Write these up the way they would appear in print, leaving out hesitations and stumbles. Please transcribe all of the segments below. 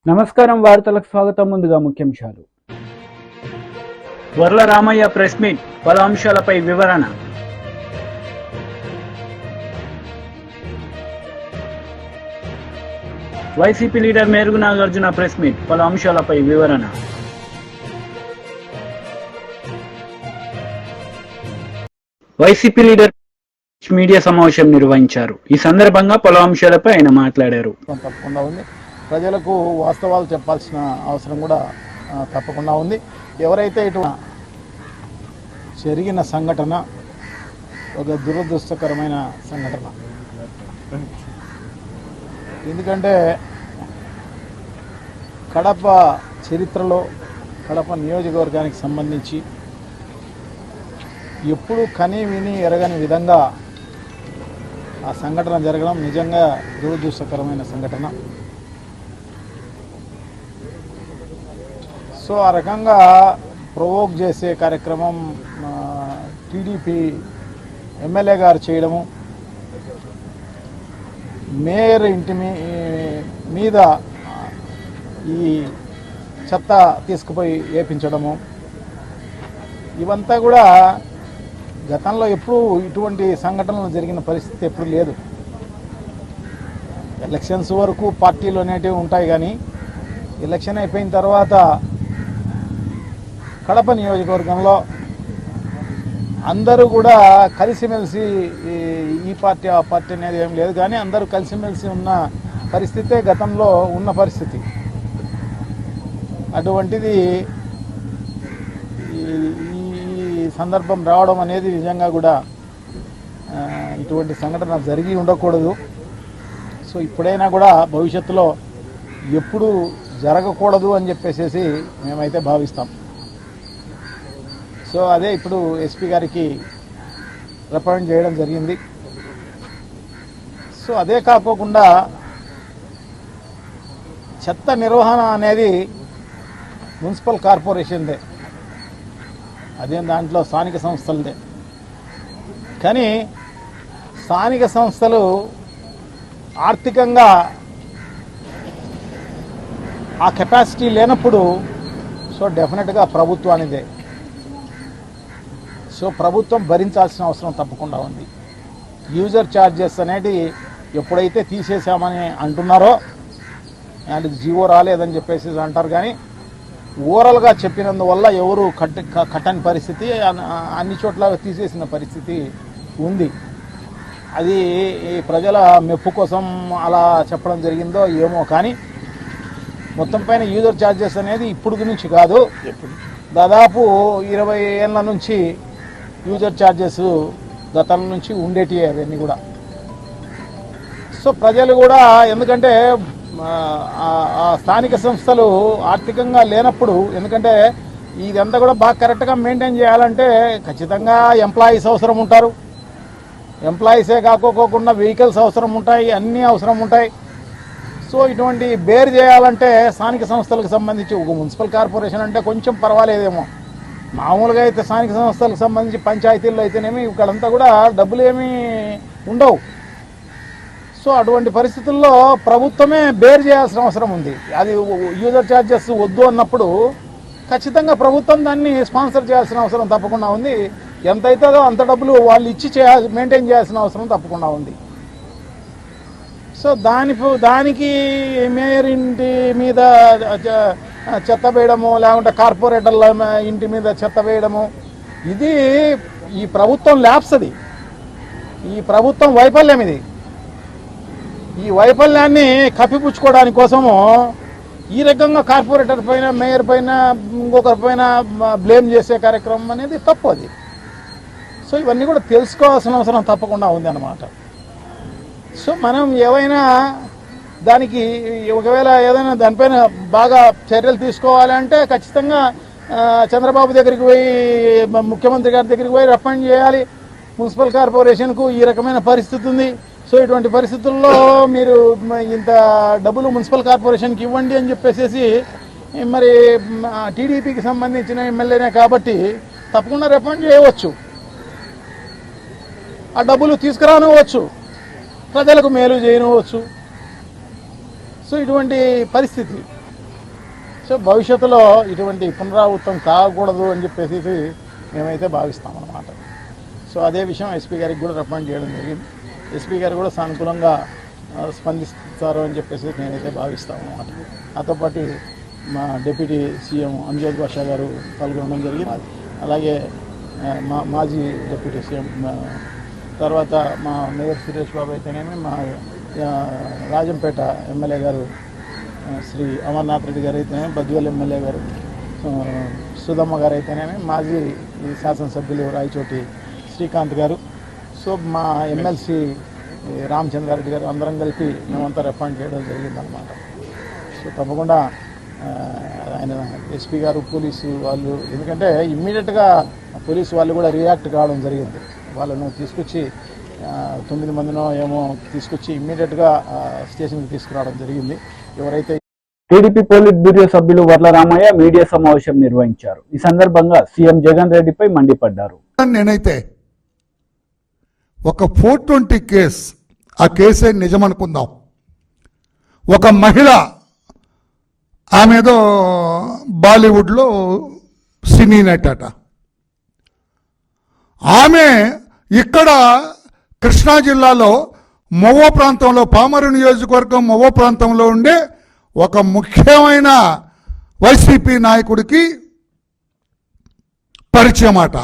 నమస్కారం, వార్తలకు స్వాగతం. ముందుగా ముఖ్యాంశాలు. వర్ల రామయ్య ప్రెస్ మీట్, పలు అంశాలపై వివరణ. YCP leader Merugu Nagarjuna press meet, పలు అంశాలపై వివరణ. వైసీపీ లీడర్ మీడియా సమావేశం నిర్వహించారు. ఈ సందర్భంగా పలు అంశాలపై ఆయన మాట్లాడారు. తప్పకుండా ఉంది. ప్రజలకు వాస్తవాలు చెప్పాల్సిన అవసరం కూడా తప్పకుండా ఉంది. ఎవరైతే ఇటు జరిగిన సంఘటన ఒక దురదృష్టకరమైన సంఘటన. ఎందుకంటే కడప చరిత్రలో కడప నియోజకవర్గానికి సంబంధించి ఎప్పుడు కని విని ఎరగని విధంగా ఆ సంఘటన జరగడం నిజంగా దురదృష్టకరమైన సంఘటన. సో ఆ రకంగా ప్రొవోక్ చేసే కార్యక్రమం టీడీపీ ఎమ్మెల్యే గారు చేయడము, మేయర్ ఇంటి మీద ఈ చెత్త తీసుకుపోయి వేపించడము, ఇవంతా కూడా గతంలో ఎప్పుడూ ఇటువంటి సంఘటనలు జరిగిన పరిస్థితి ఎప్పుడు లేదు. ఎలక్షన్స్ వరకు పార్టీలు అనేటివి ఉంటాయి, కానీ ఎలక్షన్ అయిపోయిన తర్వాత కడప నియోజకవర్గంలో అందరూ కూడా కలిసిమెలిసి ఈ పార్టీ ఆ పార్టీ అనేది ఏం లేదు, కానీ అందరూ కలిసిమెలిసి ఉన్న పరిస్థితే గతంలో ఉన్న పరిస్థితి. అటువంటిది ఈ సందర్భం రావడం అనేది నిజంగా కూడా ఇటువంటి సంఘటన జరిగి ఉండకూడదు. సో ఇప్పుడైనా కూడా భవిష్యత్తులో ఎప్పుడు జరగకూడదు అని చెప్పేసి మేమైతే భావిస్తాం. సో అదే ఇప్పుడు ఎస్పీ గారికి రిప్రజెంట్ చేయడం జరిగింది. సో అదే కాకోకుండా చెత్త నిర్వహణ అనేది మున్సిపల్ కార్పొరేషన్దే, అదేం దాంట్లో స్థానిక సంస్థలదే. కానీ స్థానిక సంస్థలు ఆర్థికంగా ఆ కెపాసిటీ లేనప్పుడు సో డెఫినెట్గా ప్రభుత్వానిదే. సో ప్రభుత్వం భరించాల్సిన అవసరం తప్పకుండా ఉంది. యూజర్ ఛార్జెస్ అనేది ఎప్పుడైతే తీసేసామని అంటున్నారో, అండ్ జీవో రాలేదని చెప్పేసి అంటారు, కానీ ఓవరాల్గా చెప్పినందువల్ల ఎవరు కట్టని పరిస్థితి, అన్ని చోట్ల తీసేసిన పరిస్థితి ఉంది. అది ప్రజల మెప్పు కోసం అలా చెప్పడం జరిగిందో ఏమో, కానీ మొత్తం పైన యూజర్ ఛార్జెస్ అనేది ఇప్పుడు నుంచి కాదు, దాదాపు 20 ఏళ్ళ నుంచి యూజర్ ఛార్జెస్ గతం నుంచి ఉండేటివి అవన్నీ కూడా. సో ప్రజలు కూడా, ఎందుకంటే ఆ స్థానిక సంస్థలు ఆర్థికంగా లేనప్పుడు, ఎందుకంటే ఇదంతా కూడా బాగా కరెక్ట్గా మెయింటైన్ చేయాలంటే ఖచ్చితంగా ఎంప్లాయీస్ అవసరం ఉంటారు. ఎంప్లాయీసే కాకోకుండా వెహికల్స్ అవసరం ఉంటాయి, అన్నీ అవసరం ఉంటాయి. సో ఇటువంటి బేర్ చేయాలంటే స్థానిక సంస్థలకు సంబంధించి ఒక మున్సిపల్ కార్పొరేషన్ అంటే కొంచెం పర్వాలేదేమో. మామూలుగా అయితే స్థానిక సంస్థలకు సంబంధించి పంచాయతీల్లో అయితేనేమి ఇక్కడంతా కూడా డబ్బులు ఏమీ ఉండవు. సో అటువంటి పరిస్థితుల్లో ప్రభుత్వమే బేర్ చేయాల్సిన అవసరం ఉంది. అది యూజర్ ఛార్జెస్ వద్దు అన్నప్పుడు ఖచ్చితంగా ప్రభుత్వం దాన్ని స్పాన్సర్ చేయాల్సిన అవసరం తప్పకుండా ఉంది. ఎంత అవుతుందో అంత డబ్బులు వాళ్ళు ఇచ్చి మెయింటైన్ చేయాల్సిన అవసరం తప్పకుండా ఉంది. సో దానికి మేయర్ ఇంటి మీద చెత్త వేయడము, లేకుంటే కార్పొరేటర్ల ఇంటి మీద చెత్త వేయడము, ఇది ఈ ప్రభుత్వం ల్యాప్స్, అది ఈ ప్రభుత్వం వైఫల్యం. ఇది ఈ వైఫల్యాన్ని కప్పిపుచ్చుకోవడానికి కోసము ఈ రకంగా కార్పొరేటర్ పైన, మేయర్ పైన, ఇంకొకరి పైన బ్లేమ్ చేసే కార్యక్రమం అనేది తప్పు అది. సో ఇవన్నీ కూడా తెలుసుకోవాల్సిన అవసరం తప్పకుండా ఉంది అన్నమాట. సో మనం ఏవైనా దానికి ఒకవేళ ఏదైనా దానిపైన బాగా చర్యలు తీసుకోవాలంటే ఖచ్చితంగా చంద్రబాబు దగ్గరికి పోయి, ముఖ్యమంత్రి గారి దగ్గరికి పోయి రిప్రజెంట్ చేయాలి. మున్సిపల్ కార్పొరేషన్కు ఈ రకమైన పరిస్థితి ఉంది, సో ఇటువంటి పరిస్థితుల్లో మీరు ఇంత డబ్బులు మున్సిపల్ కార్పొరేషన్కి ఇవ్వండి అని చెప్పేసి, మరి టీడీపీకి సంబంధించిన ఎమ్మెల్యేనే కాబట్టి తప్పకుండా రిప్రజెంట్ చేయవచ్చు, ఆ డబ్బులు తీసుకురానివ్వచ్చు, ప్రజలకు మేలు చేయనివ్వచ్చు. సో ఇటువంటి పరిస్థితి. సో భవిష్యత్తులో ఇటువంటి పునరావృతం కాకూడదు అని చెప్పేసి మేమైతే భావిస్తామన్నమాట. సో అదే విషయం ఎస్పీ గారికి కూడా రికమెండ్ చేయడం జరిగింది. ఎస్పీ గారు కూడా సానుకూలంగా స్పందిస్తారు అని చెప్పేసి నేనైతే భావిస్తాను అన్నమాట. నాతో పాటు మా డిప్యూటీ సీఎం అంజద్ బాషా గారు పాల్గొనడం జరిగింది. అలాగే మాజీ డిప్యూటీ సీఎం, తర్వాత మా మేయర్ సురేష్ బాబు అయితేనేమి, మా రాజంపేట ఎమ్మెల్యే గారు శ్రీ అమర్నాథ్ రెడ్డి గారు అయితేనేమి, బద్వేల్ ఎమ్మెల్యే గారు సుధమ్మ గారు అయితేనేమి, మాజీ శాసనసభ్యులు రాయచోటి శ్రీకాంత్ గారు, సో మా ఎమ్మెల్సీ రామచంద్రారెడ్డి గారు అందరం కలిపి మేమంతా రికమెండ్ చేయడం జరిగిందనమాట. సో తప్పకుండా ఆయన ఎస్పీ గారు, పోలీసు వాళ్ళు, ఎందుకంటే ఇమ్మీడియట్గా పోలీసు వాళ్ళు కూడా రియాక్ట్ కావడం జరిగింది. వాళ్ళను తీసుకొచ్చి 9 మందినో ఏమో తీసుకొచ్చి ఇమ్మీడియట్గా స్టేషన్కి తీసుకురావడం జరిగింది. ఎవరైతే టీడీపీ పోలిట్ బ్యూరో సభ్యులు వర్ల రామయ్య మీడియా సమావేశం నిర్వహించారు. ఈ సందర్భంగా సీఎం జగన్ రెడ్డిపై మండిపడ్డారు. నేనైతే ఒక 420 కేసు, ఆ కేసే నిజమనుకుందాం. ఒక మహిళ, ఆమె ఏదో బాలీవుడ్లో సినీ నటట, ఆమె ఇక్కడ కృష్ణా జిల్లాలో మొవ్వ ప్రాంతంలో, పామరు నియోజకవర్గం మొవ్వ ప్రాంతంలో ఉండే ఒక ముఖ్యమైన వైసీపీ నాయకుడికి పరిచయం అట.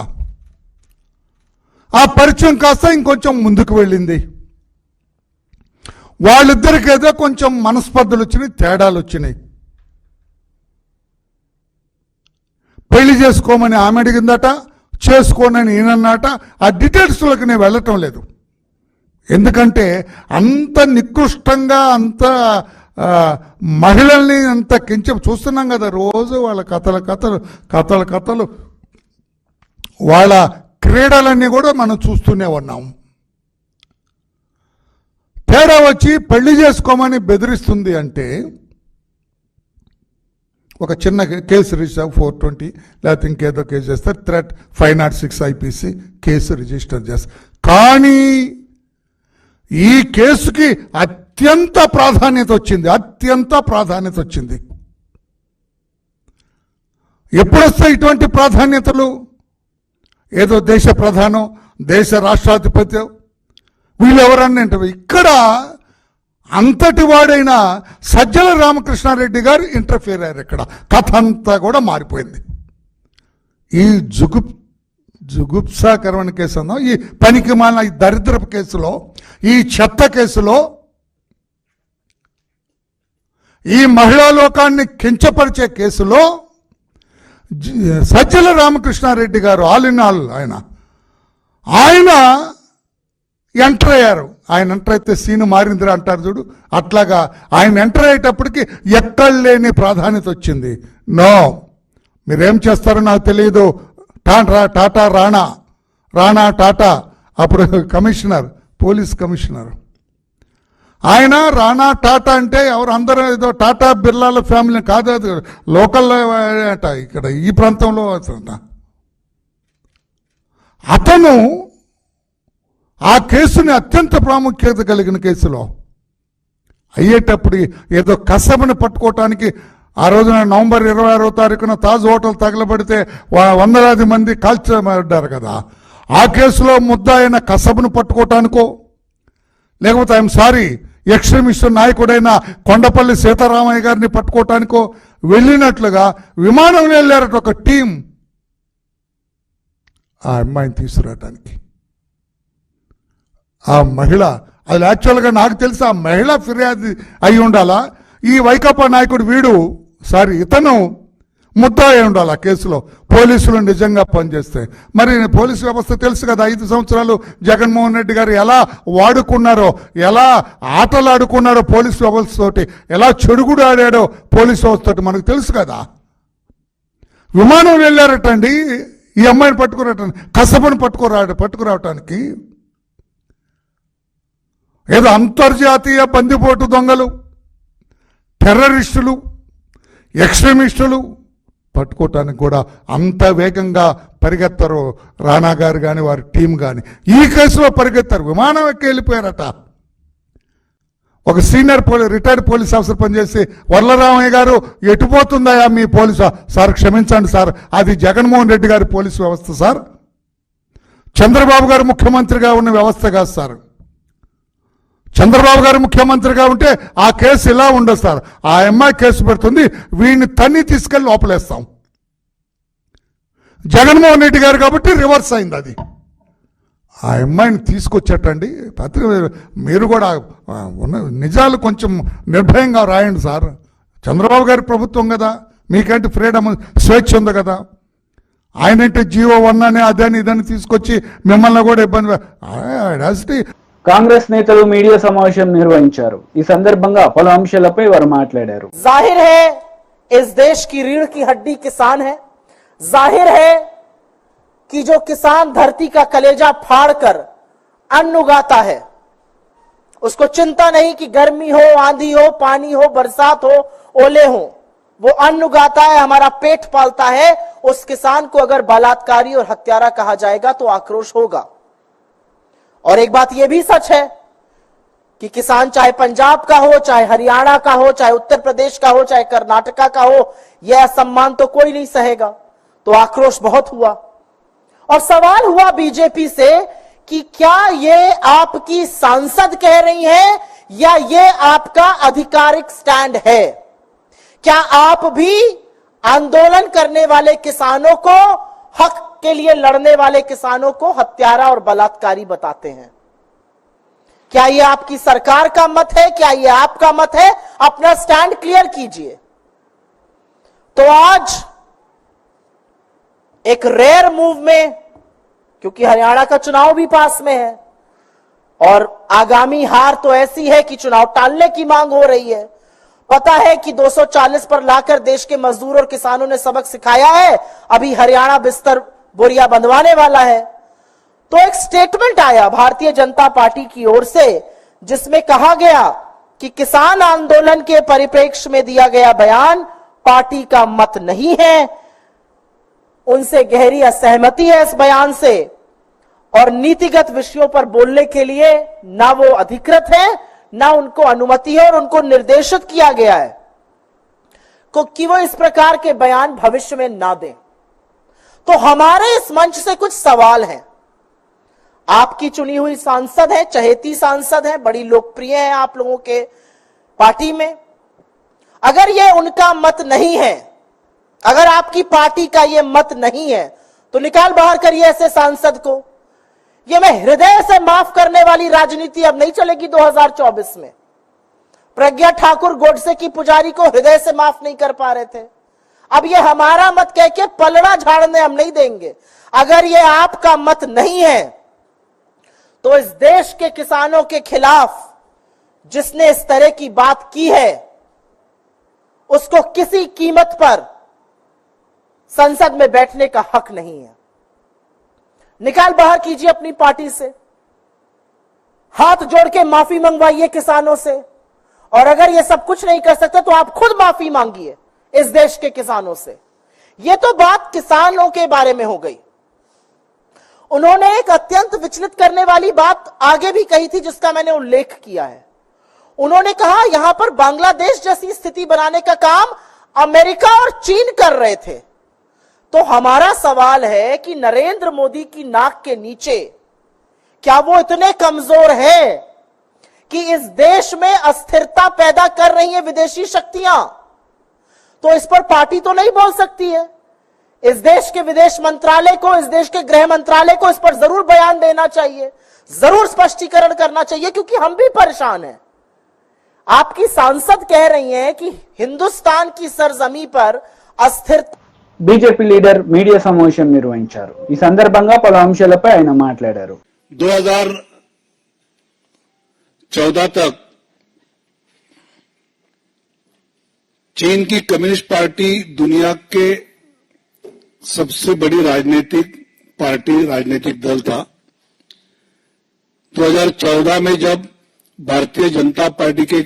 ఆ పరిచయం కాస్త ఇంకొంచెం ముందుకు వెళ్ళింది. వాళ్ళిద్దరికి ఏదో కొంచెం మనస్పర్ధలు వచ్చినాయి, తేడాలు వచ్చినాయి. పెళ్లి చేసుకోమని ఆమె అడిగిందట, చేసుకోనని ఈయనన్నట. ఆ డీటెయిల్స్లోకి నేను వెళ్ళటం లేదు, ఎందుకంటే అంత నికృష్టంగా, అంత మహిళల్ని అంత చూస్తున్నాం కదా రోజు. వాళ్ళ కథలు వాళ్ళ క్రీడలన్నీ కూడా మనం చూస్తూనే ఉన్నాం. తేడా వచ్చి పెళ్లి చేసుకోమని బెదిరిస్తుంది అంటే ఒక చిన్న కేసు రిజిస్టర్ 420 లేకపోతే ఇంకేదో కేసు చేస్తారు, థ్రెట్ 506 IPC కేసు రిజిస్టర్ చేస్తారు. కానీ ఈ కేసుకి అత్యంత ప్రాధాన్యత వచ్చింది. ఎప్పుడొస్తాయి ఇటువంటి ప్రాధాన్యతలు? ఏదో దేశ ప్రధానం, దేశ రాష్ట్రాధిపతి వీళ్ళెవరన్నా అంటే, ఇక్కడ అంతటి వాడైన సజ్జల రామకృష్ణారెడ్డి గారు ఇంటర్ఫియర్ అయ్యారు. ఇక్కడ కథ అంతా కూడా మారిపోయింది. ఈ జుగుప్సాకరమైన కేసు అన్నా, ఈ పనికి మాలిన ఈ దరిద్రపు కేసులో, ఈ చెత్త కేసులో, ఈ మహిళా లోకాన్ని కించపరిచే కేసులో సజ్జల రామకృష్ణారెడ్డి గారు ఆల్ ఇన్ ఆల్ ఆయన ఎంటర్ అయ్యారు. ఆయన ఎంటర్ అయితే సీను మారిందిరా అంటారు చూడు, అట్లాగా ఆయన ఎంటర్ అయ్యేటప్పటికి ఎక్కడ లేని ప్రాధాన్యత వచ్చింది. నో, మీరేం చేస్తారో నాకు తెలియదు. టాటా రాణా టాటా అప్పుడు కమిషనర్, పోలీస్ కమిషనర్, ఆయన రాణా టాటా అంటే ఎవరు, అందరూ ఏదో టాటా బిర్లాల ఫ్యామిలీ కాదు, అది లోకల్ అట, ఇక్కడ ఈ ప్రాంతంలో. అతను ఆ కేసుని అత్యంత ప్రాముఖ్యత కలిగిన కేసులో అయ్యేటప్పుడు ఏదో కసబని పట్టుకోవటానికి ఆ రోజున నవంబర్ 26వ తారీఖున తాజ్ హోటల్ తగలబడితే వందలాది మంది కాల్చబడ్డారు కదా. ఆ కేసులో ముద్దాయిన కసబను పట్టుకోవటానికో, లేకపోతే ఐఎమ్ సారీ ఎక్స్ట్రీమిస్ట్ నాయకుడైన కొండపల్లి సీతారామయ్య గారిని పట్టుకోవటానికో వెళ్ళినట్లుగా విమానంలో వెళ్ళారట ఒక టీం ఆ అమ్మాయిని తీసుకురావటానికి. ఆ మహిళ, అది యాక్చువల్గా నాకు తెలిసి ఆ మహిళ ఫిర్యాదు అయి ఉండాలా, ఈ వైకాపా నాయకుడు ఇతను ముద్దాయి ఉండాలి ఆ కేసులో. పోలీసులు నిజంగా పనిచేస్తే మరి పోలీసు వ్యవస్థ తెలుసు కదా, 5 సంవత్సరాలు జగన్మోహన్ రెడ్డి గారు ఎలా వాడుకున్నారో, ఎలా ఆటలాడుకున్నారో పోలీసు వ్యవస్థతోటి, ఎలా చెడుగుడు ఆడాడో పోలీసు వ్యవస్థతోటి మనకు తెలుసు కదా. విమానం వెళ్ళారటండి ఈ అమ్మాయిని పట్టుకురావటానికి, కసబను పట్టుకురావటానికి. ఏదో అంతర్జాతీయ బందిపోటు దొంగలు, టెర్రరిస్టులు, ఎక్స్ట్రీమిస్టులు పట్టుకోవటానికి కూడా అంత వేగంగా పరిగెత్తారు రాణా గారు కానీ వారి టీం కానీ. ఈ కేసులో పరిగెత్తారు, విమానం ఎక్కి వెళ్ళిపోయారట. ఒక సీనియర్ రిటైర్డ్ పోలీస్ ఆఫీసర్ పనిచేసి వరలరామయ్య గారు ఎటుపోతుందయా మీ పోలీసు సార్ క్షమించండి సార్, అది జగన్మోహన్ రెడ్డి గారి పోలీసు వ్యవస్థ సార్, చంద్రబాబు గారు ముఖ్యమంత్రిగా ఉన్న వ్యవస్థ కాదు సార్. చంద్రబాబు గారు ముఖ్యమంత్రిగా ఉంటే ఆ కేసు ఇలా ఉండదు సార్. ఆ అమ్మాయి కేసు పెడుతుంది, వీడిని తన్ని తీసుకెళ్లి లోపలేస్తాం. జగన్మోహన్ రెడ్డి గారు కాబట్టి రివర్స్ అయింది అది. ఆ అమ్మాయిని తీసుకొచ్చేటండి మీరు కూడా ఉన్న నిజాలు కొంచెం నిర్భయంగా రాయండి సార్. చంద్రబాబు గారి ప్రభుత్వం కదా, మీకంటే ఫ్రీడమ్ స్వేచ్ఛ ఉంది కదా. ఆయనంటే జీవో 1 అని అదని ఇదని తీసుకొచ్చి మిమ్మల్ని కూడా ఇబ్బంది. కాంగ్రెస్ నేతలు మీడియా సమావేశం నిర్వహించారు. ఈ సందర్భంగా పలు అంశాలపై వారు మాట్లాడారు. जाहिर है इस देश की रीढ़ की हड्डी किसान है। जाहिर है कि जो किसान धरती का कलेजा फाड़कर अन्न उगाता है, उसको चिंता नहीं कि गर्मी हो, आंधी हो, पानी हो, बरसात हो, ओले हो, वो अन्न उगाता है, हमारा पेट पालता है। उस किसान को अगर बलात्कारी और हत्यारा कहा जाएगा तो आक्रोश होगा। और एक बात यह भी सच है कि किसान चाहे पंजाब का हो, चाहे हरियाणा का हो, चाहे उत्तर प्रदेश का हो, चाहे कर्नाटका का हो, यह सम्मान तो कोई नहीं सहेगा। तो आक्रोश बहुत हुआ और सवाल हुआ बीजेपी से कि क्या ये आपकी सांसद कह रही है या ये आपका आधिकारिक स्टैंड है? क्या आप भी आंदोलन करने वाले किसानों को, हक के लिए लड़ने वाले किसानों को हत्यारा और बलात्कारी बताते हैं? क्या यह आपकी सरकार का मत है? क्या यह आपका मत है? अपना स्टैंड क्लियर कीजिए। तो आज एक रेयर मूव में, क्योंकि हरियाणा का चुनाव भी पास में है और आगामी हार तो ऐसी है कि चुनाव टालने की मांग हो रही है। पता है कि 240 पर लाकर देश के मजदूर और किसानों ने सबक सिखाया है, अभी हरियाणा बिस्तर बोरिया बंधवाने वाला है। तो एक स्टेटमेंट आया भारतीय जनता पार्टी की ओर से जिसमें कहा गया कि किसान आंदोलन के परिप्रेक्ष्य में दिया गया बयान पार्टी का मत नहीं है, उनसे गहरी असहमति है इस बयान से और नीतिगत विषयों पर बोलने के लिए ना वो अधिकृत है, ना उनको अनुमति है और उनको निर्देशित किया गया है कि वो इस प्रकार के बयान भविष्य में ना दें। तो हमारे इस मंच से कुछ सवाल हैं। आपकी चुनी हुई सांसद है, चहेती सांसद है, बड़ी लोकप्रिय है आप लोगों के पार्टी में। अगर ये उनका मत नहीं है, अगर आपकी पार्टी का ये मत नहीं है, तो निकाल बाहर करिए ऐसे सांसद को। ये मैं हृदय से माफ करने वाली राजनीति अब नहीं चलेगी 2024 में। प्रज्ञा ठाकुर गोडसे की पुजारी को हृदय से माफ नहीं कर पा रहे थे, अब ये हमारा मत कह के पलड़ा झाड़ने हम नहीं देंगे। अगर ये आपका मत नहीं है तो इस देश के किसानों के खिलाफ जिसने इस तरह की बात की है उसको किसी कीमत पर संसद में बैठने का हक नहीं है। निकाल बाहर कीजिए अपनी पार्टी से, हाथ जोड़ के माफी मंगवाइए किसानों से, और अगर ये सब कुछ नहीं कर सकते तो आप खुद माफी मांगिए इस देश के किसानों से। ये तो बात किसानों के बारे में हो गई। उन्होंने एक अत्यंत विचलित करने वाली बात आगे भी कही थी जिसका मैंने उल्लेख किया है। उन्होंने कहा यहां पर बांग्लादेश जैसी स्थिति बनाने का काम अमेरिका और चीन कर रहे थे। तो हमारा सवाल है कि नरेंद्र मोदी की नाक के नीचे क्या वो इतने कमजोर है कि इस देश में अस्थिरता पैदा कर रही है विदेशी शक्तियां? तो इस पर पार्टी तो नहीं बोल सकती है। इस देश के विदेश मंत्रालय को, इस देश के गृह मंत्रालय को इस पर जरूर बयान देना चाहिए, जरूर स्पष्टीकरण करना चाहिए, क्योंकि हम भी परेशान हैं। आपकी सांसद कह रही हैं कि हिंदुस्तान की सरजमी पर अस्थिरता। బీజేపీ లీడర్ మీడియా సమావేశం నిర్వహించారు. ఈ సందర్భంగా పలు అంశాలపై ఆయన మాట్లాడారు. 2014 तक चीन की कम्युनिस्ट पार्टी दुनिया के सबसे बड़ी राजनीतिक दल था। 2014 में जब भारतीय जनता पार्टी के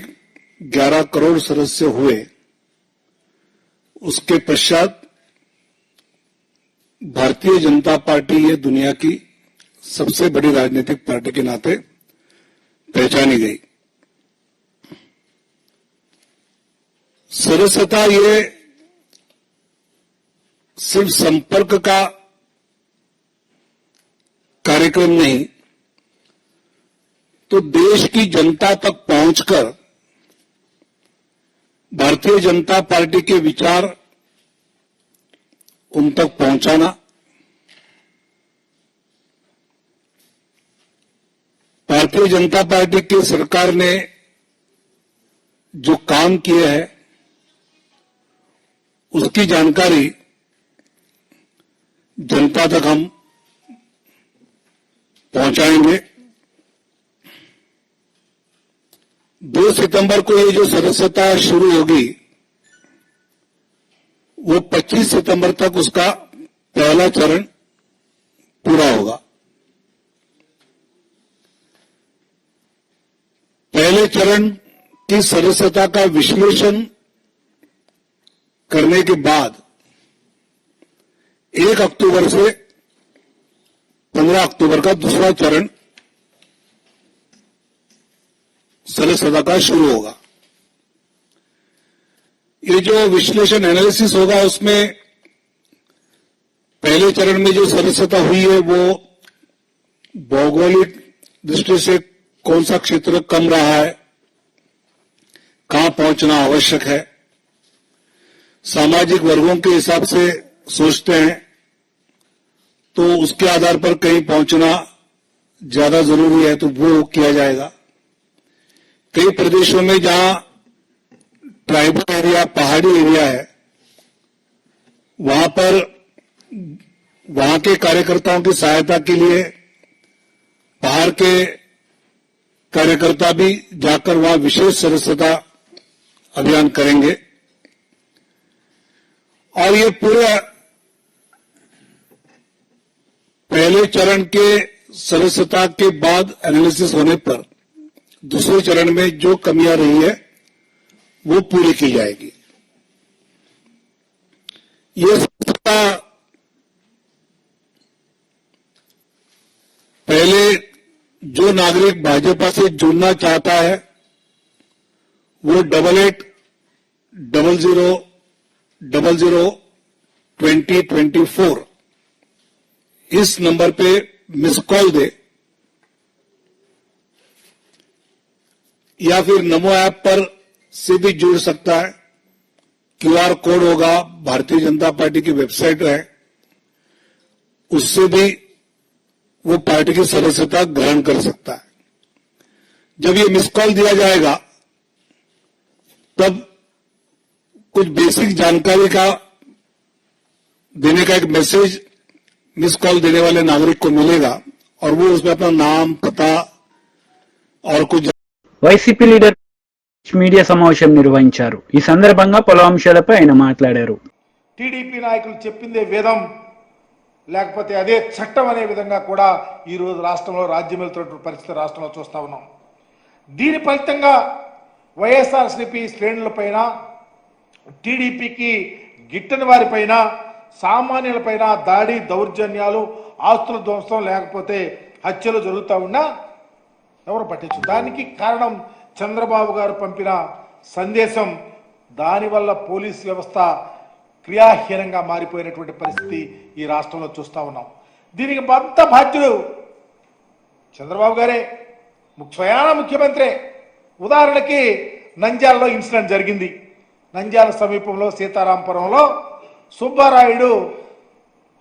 11 करोड़ सदस्य हुए, उसके पश्चात भारतीय जनता पार्टी ये दुनिया की सबसे बड़ी राजनीतिक पार्टी के नाते पहचानी गई। सदस्यता ये सिर्फ संपर्क का कार्यक्रम नहीं, तो देश की जनता तक पहुंचकर भारतीय जनता पार्टी के विचार उन तक पहुंचाना, भारतीय जनता पार्टी की सरकार ने जो काम किए हैं उसकी जानकारी जनता तक हम पहुंचाएंगे। 2 सितंबर को ये जो सदस्यता शुरू होगी वो 25 सितंबर तक उसका पहला चरण पूरा होगा। पहले चरण की सदस्यता का विश्लेषण करने के बाद 1 अक्टूबर से 15 अक्टूबर का दूसरा चरण सदस्यता का शुरू होगा। ये जो विश्लेषण एनालिसिस होगा उसमें पहले चरण में जो सदस्यता हुई है वो भौगोलिक दृष्टि से कौन सा क्षेत्र कम रहा है, कहां पहुंचना आवश्यक है, सामाजिक वर्गों के हिसाब से सोचते हैं तो उसके आधार पर कहीं पहुंचना ज्यादा जरूरी है तो वो किया जाएगा। कई प्रदेशों में जहां ट्राइबल एरिया, पहाड़ी एरिया है, वहां पर वहां के कार्यकर्ताओं की सहायता के लिए बाहर के कार्यकर्ता भी जाकर वहां विशेष सदस्यता अभियान करेंगे। और ये पूरे पहले चरण के सदस्यता के बाद एनालिसिस होने पर दूसरे चरण में जो कमियां रही है वो पूरी की जाएगी। ये सदस्यता पहले जो नागरिक भाजपा से जुड़ना चाहता है वो 8800002024 इस नंबर पे मिस कॉल दे या फिर नमो ऐप पर से भी जुड़ सकता है। क्यूआर कोड होगा, भारतीय जनता पार्टी की वेबसाइट है, उससे भी वो पार्टी की सदस्यता ग्रहण कर सकता है। जब ये मिस कॉल दिया जाएगा तब कुछ बेसिक जानकारी का देने का एक मैसेज मिस कॉल देने वाले नागरिक को मिलेगा और वो उसमें अपना नाम, पता और कुछ వైసీపీ లీడర్ మీడియా సమావేశం నిర్వహించారు. ఈ సందర్భంగా పలు అంశాలపై ఆయన మాట్లాడారు. టీడీపీ నాయకులు చెప్పిందే వేదం లేకపోతే అదే చట్టం అనే విధంగా కూడా ఈ రోజు రాష్ట్రంలో రాజ్యమేలుతున్న పరిస్థితి రాష్ట్రంలో చూస్తా ఉన్నాం. దీని ఫలితంగా వైఎస్ఆర్సీపీ శ్రేణులపైన, టీడీపీకి గిట్టని వారిపైన, సామాన్యులపైన దాడి, దౌర్జన్యాలు, ఆస్తుల ధ్వంసం లేకపోతే హత్యలు జరుగుతూ ఉన్నా ఎవరు పట్టించు. దానికి కారణం చంద్రబాబు గారు పంపిన సందేశం. దానివల్ల పోలీస్ వ్యవస్థ క్రియాహీనంగా మారిపోయినటువంటి పరిస్థితి ఈ రాష్ట్రంలో చూస్తా ఉన్నాం. దీనికి అంత బాధ్యుడు చంద్రబాబు గారే, స్వయాన ముఖ్యమంత్రి. ఉదాహరణకి నంద్యాలలో ఇన్సిడెంట్ జరిగింది. నంద్యాల సమీపంలో సీతారాంపురంలో సుబ్బారాయుడు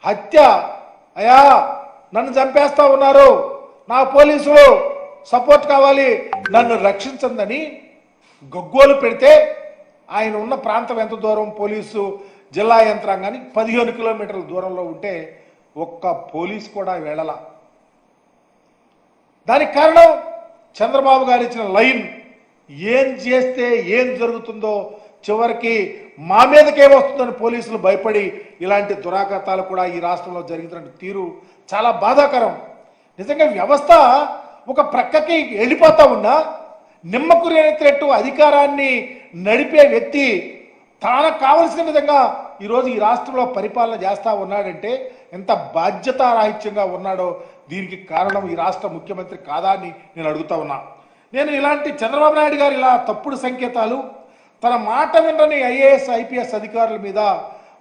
హత్య. అయ్యా నన్ను చంపేస్తా ఉన్నారు, నా పోలీసులు సపోర్ట్ కావాలి, నన్ను రక్షించందని గగ్గోలు పెడితే ఆయన ఉన్న ప్రాంతం ఎంత దూరం, పోలీసు జిల్లా యంత్రాంగానికి 15 కిలోమీటర్ల దూరంలో ఉంటే ఒక్క పోలీసు కూడా వెళ్ళల. దానికి కారణం చంద్రబాబు గారు ఇచ్చిన లైన్. ఏం చేస్తే ఏం జరుగుతుందో, చివరికి మా మీదకే వస్తుందని పోలీసులు భయపడి ఇలాంటి దురాఘాతాలు కూడా ఈ రాష్ట్రంలో జరుగుతున్న తీరు చాలా బాధాకరం. నిజంగా వ్యవస్థ ఒక ప్రక్కకి వెళ్ళిపోతా ఉన్నా నిమ్మకు రేనెత్తినట్టు అధికారాన్ని నడిపే వ్యక్తి తనకు కావలసిన విధంగా ఈరోజు ఈ రాష్ట్రంలో పరిపాలన చేస్తా ఉన్నాడంటే ఎంత బాధ్యతారాహిత్యంగా ఉన్నాడో దీనికి కారణం ఈ రాష్ట్ర ముఖ్యమంత్రి కాదా అని నేను అడుగుతా ఉన్నా. నేను ఇలాంటి చంద్రబాబు నాయుడు గారు ఇలా తప్పుడు సంకేతాలు, తన మాట వినని ఐఏఎస్ ఐపీఎస్ అధికారుల మీద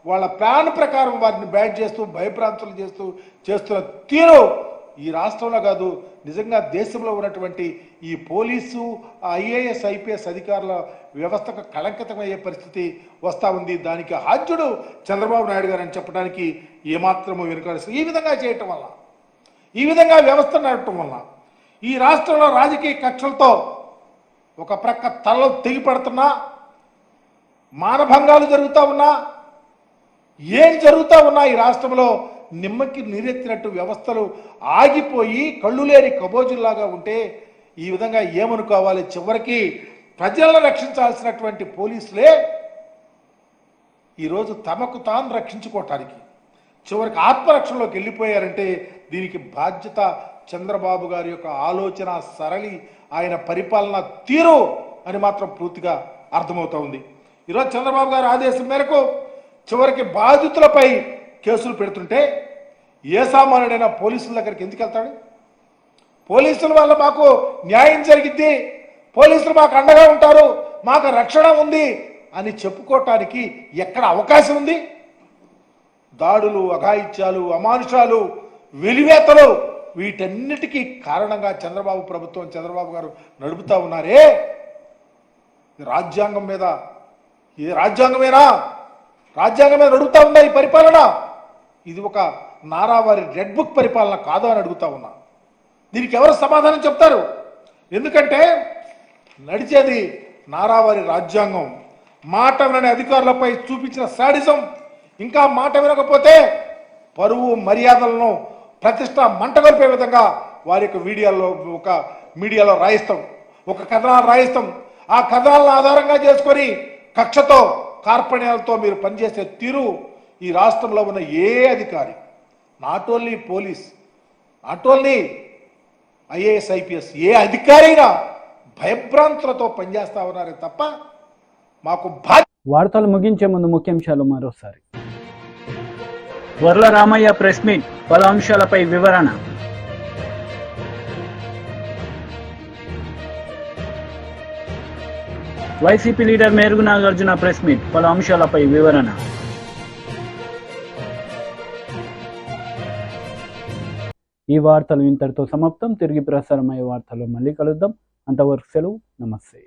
వాళ్ళ ప్లాన్ ప్రకారం వారిని బ్యాట్ చేస్తూ భయభ్రాంతులు చేస్తున్న తీరు ఈ రాష్ట్రంలో కాదు, నిజంగా దేశంలో ఉన్నటువంటి ఈ పోలీసు ఐఏఎస్ ఐపీఎస్ అధికారుల వ్యవస్థకు కళంకితమయ్యే పరిస్థితి వస్తూ ఉంది. దానికి హాజ్యుడు చంద్రబాబు నాయుడు గారు అని చెప్పడానికి ఏమాత్రమూ వెనుకాడదు. ఈ విధంగా చేయటం వల్ల, ఈ విధంగా వ్యవస్థ నడపటం వల్ల ఈ రాష్ట్రంలో రాజకీయ కక్షలతో ఒక ప్రక్క తలలు తెగిపడుతున్నా, మానభంగాలు జరుగుతూ ఉన్నా, ఏం జరుగుతూ ఉన్నా ఈ రాష్ట్రంలో నిమ్మకి నీరెత్తినట్టు వ్యవస్థలు ఆగిపోయి కళ్ళు లేని కబోజుల్లాగా ఉంటే ఈ విధంగా ఏమనుకోవాలి? చివరికి ప్రజలను రక్షించాల్సినటువంటి పోలీసులే ఈరోజు తమకు తాను రక్షించుకోవటానికి చివరికి ఆత్మరక్షణలోకి వెళ్ళిపోయారంటే దీనికి బాధ్యత చంద్రబాబు గారి యొక్క ఆలోచన సరళి, ఆయన పరిపాలన తీరు అని మాత్రం పూర్తిగా అర్థమవుతా ఉంది. ఈరోజు చంద్రబాబు గారి ఆదేశం మేరకు చివరికి బాధితులపై కేసులు పెడుతుంటే ఏ సామాన్యుడైనా పోలీసుల దగ్గరికి ఎందుకు వెళ్తాడు? పోలీసుల వల్ల మాకు న్యాయం జరిగిద్ది, పోలీసులు మాకు అండగా ఉంటారు, మాకు రక్షణ ఉంది అని చెప్పుకోవటానికి ఎక్కడ అవకాశం ఉంది? దాడులు, అఘాయిత్యాలు, అమానుషాలు, వెలివేతలు వీటన్నిటికీ కారణంగా చంద్రబాబు ప్రభుత్వం, చంద్రబాబు గారు నడుపుతా ఉన్నారే. రాజ్యాంగం మీద, ఏ రాజ్యాంగమేనా? రాజ్యాంగం మీద నడుపుతా ఉందా ఈ పరిపాలన? ఇది ఒక నారావారి రెడ్ బుక్ పరిపాలన కాదు అని అడుగుతా ఉన్నా. దీనికి ఎవరు సమాధానం చెప్తారు? ఎందుకంటే నడిచేది నారావారి రాజ్యాంగం. మాట వినని అధికారులపై చూపించిన శాడిజం, ఇంకా మాట వినకపోతే పరువు మర్యాదలను ప్రతిష్ట మంటగొల్పే విధంగా వారి యొక్క మీడియాలో రాయిస్తాం, ఒక కథనాలు రాయిస్తాం. ఆ కథనాలను ఆధారంగా చేసుకొని కక్షతో కార్పణ్యాలతో మీరు పనిచేసే తీరు ఈ రాష్ట్రంలో ఉన్న ఏ అధికారి, not only police, not only IAS IPS, ఏ అధికారైనా భయభ్రాంతులతో పనిచేస్తా ఉన్నారే తప్ప మాకు వార్తలు ముగించే ముందు ముఖ్యాంశాలు మరోసారి. వర్ల రామయ్య ప్రెస్ మీట్, పలు అంశాలపై వివరణ. YCP leader Merugu Nagarjuna press meet, పలు అంశాలపై వివరణ. ఈ వార్తలు ఇంతటితో సమాప్తం. తిరిగి ప్రసారమయ్యే వార్తలు మళ్ళీ కలుద్దాం. అంతవరకు సెలవు. నమస్తే.